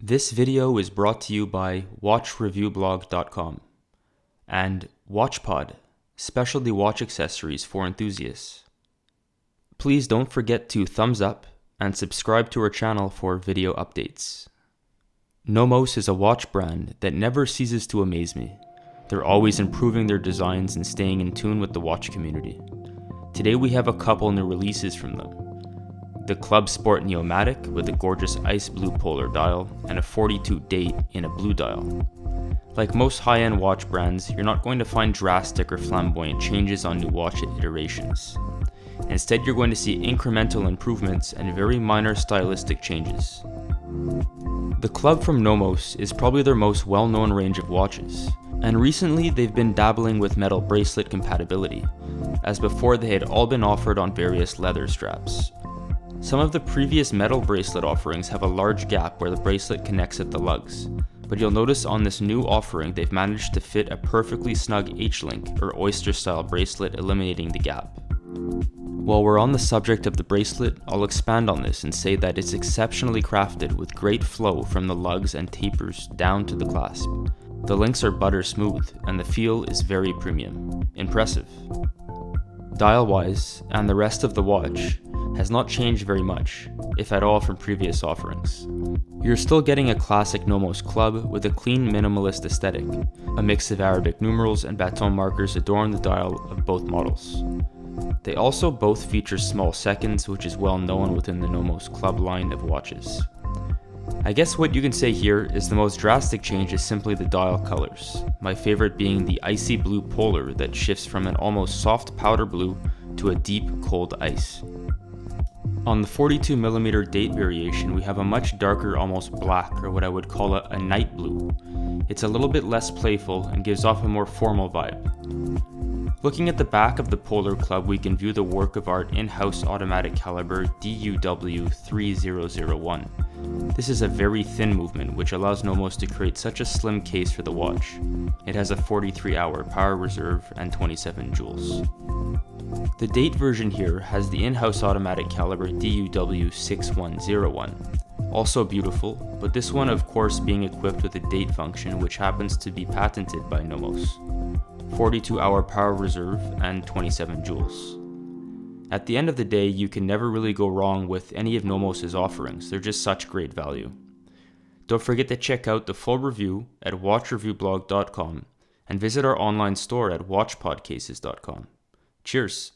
This video is brought to you by watchreviewblog.com and WatchPod, specialty watch accessories for enthusiasts. Please don't forget to thumbs up and subscribe to our channel for video updates. Nomos is a watch brand that never ceases to amaze me. They're always improving their designs and staying in tune with the watch community. Today we have a couple new releases from them. The Club Sport Neomatik with a gorgeous ice blue polar dial and a 42 date in a blue dial. Like most high-end watch brands, you're not going to find drastic or flamboyant changes on new watch iterations. Instead, you're going to see incremental improvements and very minor stylistic changes. The Club from Nomos is probably their most well-known range of watches, and recently they've been dabbling with metal bracelet compatibility, as before they had all been offered on various leather straps. Some of the previous metal bracelet offerings have a large gap where the bracelet connects at the lugs, but you'll notice on this new offering they've managed to fit a perfectly snug H-link or oyster style bracelet, eliminating the gap. While we're on the subject of the bracelet, I'll expand on this and say that it's exceptionally crafted with great flow from the lugs and tapers down to the clasp. The links are butter smooth and the feel is very premium. Impressive. Dial-wise, and the rest of the watch, has not changed very much, if at all, from previous offerings. You're still getting a classic Nomos club with a clean minimalist aesthetic. A mix of Arabic numerals and baton markers adorn the dial of both models. They also both feature small seconds, which is well known within the Nomos club line of watches. I guess what you can say here is the most drastic change is simply the dial colors, my favorite being the icy blue polar that shifts from an almost soft powder blue to a deep cold ice. On the 42mm date variation, we have a much darker, almost black, or what I would call a night blue. It's a little bit less playful and gives off a more formal vibe. Looking at the back of the Polar Club, we can view the work of art in-house automatic caliber DUW3001. This is a very thin movement which allows Nomos to create such a slim case for the watch. It has a 43-hour power reserve and 27 joules. The date version here has the in-house automatic caliber DUW6101. Also beautiful, but this one of course being equipped with a date function which happens to be patented by Nomos. 42-hour power reserve and 27 joules. At the end of the day, you can never really go wrong with any of Nomos' offerings. They're just such great value. Don't forget to check out the full review at watchreviewblog.com and visit our online store at watchpodcases.com. Cheers!